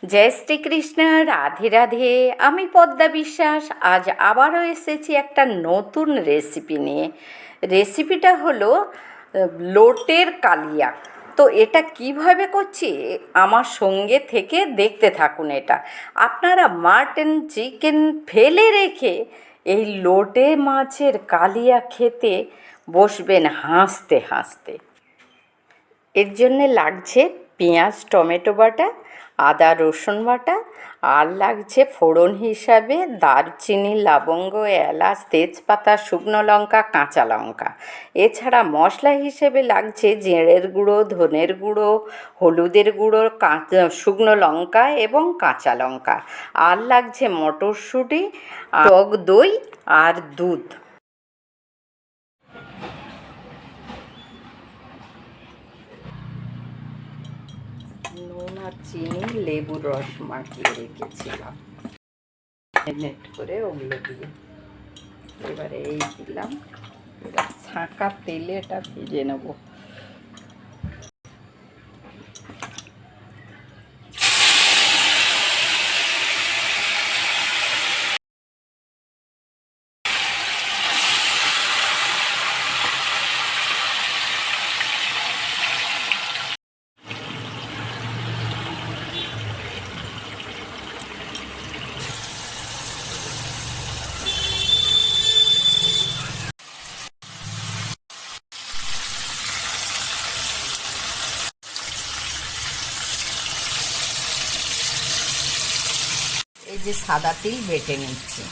জয় শ্রীকৃষ্ণ, রাধে রাধে। আমি পদ্মা বিশ্বাস। আজ আবারও এসেছি একটা নতুন রেসিপি নিয়ে। রেসিপিটা হলো লোটের কালিয়া। তো এটা কিভাবে করছি আমার সঙ্গে থেকে দেখতে থাকুন। এটা আপনারা মাটন চিকেন ফেলে রেখে এই লোটে মাছের কালিয়া খেতে বসবেন হাসতে হাসতে। এর জন্যে লাগছে পেঁয়াজ টমেটো বাটা, আদা রসুন বাটা, আর লাগছে ফোড়ন হিসাবে দারচিনি লবঙ্গ এলাচ তেজপাতা শুকনো লঙ্কা কাঁচা লঙ্কা। এছাড়া মশলা হিসেবে লাগছে জিরের গুঁড়ো ধনের গুঁড়ো হলুদের গুঁড়ো শুকনো লঙ্কা এবং কাঁচা লঙ্কা। আর লাগছে মটরশুঁটি টক দই আর দুধ। নুন আর চিনি লেবুর রস মাখিয়ে রেখেছিলাম ম্যারিনেট করে ওগুলো দিয়ে। এবারে এই দিলাম, এবার ছাঁকা তেলে এটা ভেজে নেব। এই যে সাদা তিল বেটে নিচ্ছি।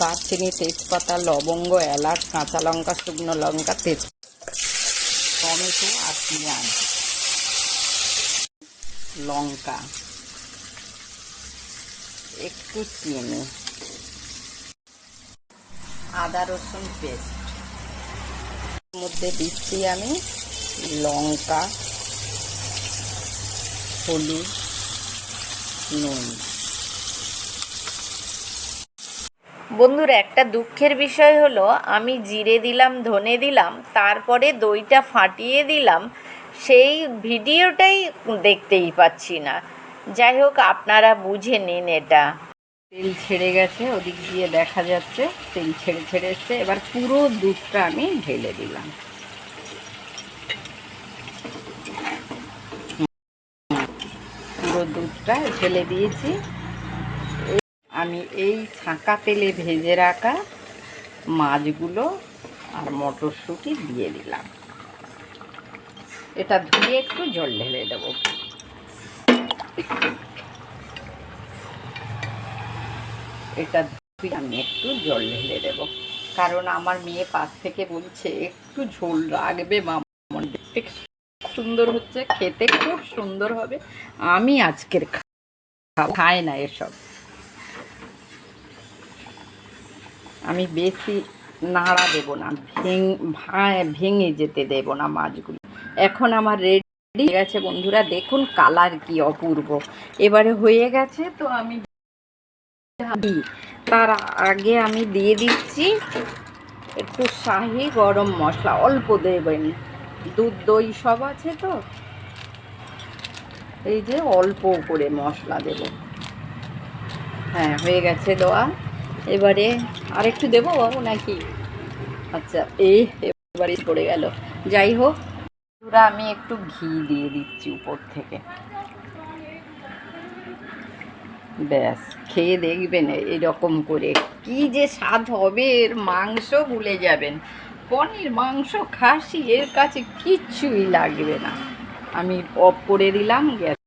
দারচিনি তেজপাতা লবঙ্গ এলাচ কাঁচা লঙ্কা শুকনো লঙ্কা টমেটো আর পেঁয়াজ লঙ্কা একটু চিনি আদা রসুন পেস্ট। মধ্যে দিচ্ছি আমি লঙ্কা হলুদ নুন। বন্ধুরা, একটা দুঃখের বিষয় হলো আমি জিরে দিলাম ধনে দিলাম তারপরে দইটা ফাটিয়ে দিলাম, সেই ভিডিওটাই দেখতেই পাচ্ছি না। যাই হোক, আপনারা বুঝে নিন। এটা তেল ছেড়ে গেছে, ওদিক দিয়ে দেখা যাচ্ছে তেল ছেড়ে ছেড়ে এসছে। এবার পুরো দুধটা আমি ঢেলে দিলাম। পুরো দুধটা ঢেলে দিয়েছি। আমি এই ছাঁকা তেলে ভেজে রাখা মাছগুলো আর মটরশুঁটি দিয়ে দিলাম। এটা ধুয়ে একটু জল ঢেলে দেবো। এটা ধুয়ে আমি একটু জল ঢেলে দেবো, কারণ আমার মেয়ে পাশ থেকে বলছে একটু ঝোল রাখবে মামা, দেখতে সুন্দর হচ্ছে, খেতে খুব সুন্দর হবে। আমি আজকের খাই না এসব, আমি বেশি নাড়া দেবো না, ভেঙে যেতে দেব না মাছগুলো। এখন আমার রেডি হয়ে গেছে বন্ধুরা, দেখুন কালার কি অপূর্ব। এবারে হয়ে গেছে, তো আমি তার আগে আমি দিয়ে দিচ্ছি একটু শাহি গরম মশলা, অল্প দেবেন, দুধ দই সব আছে তো, এই যে অল্প করে মশলা দেব। হ্যাঁ, হয়ে গেছে দেওয়া। এবারে আরেকটু দেবো বাবু নাকি? আচ্ছা, এবারে পড়ে গেল। যাই হোক, পুরা আমি একটু ঘি দিয়ে দিচ্ছি উপর থেকে। ব্যাস, খেয়ে দেখবেন এরকম করে কি যে স্বাদ হবে। এর মাংস ভুলে যাবেন, পনির মাংস খাসি এর কাছে কিচ্ছুই লাগবে না। আমি অফ করে দিলাম গ্যাস।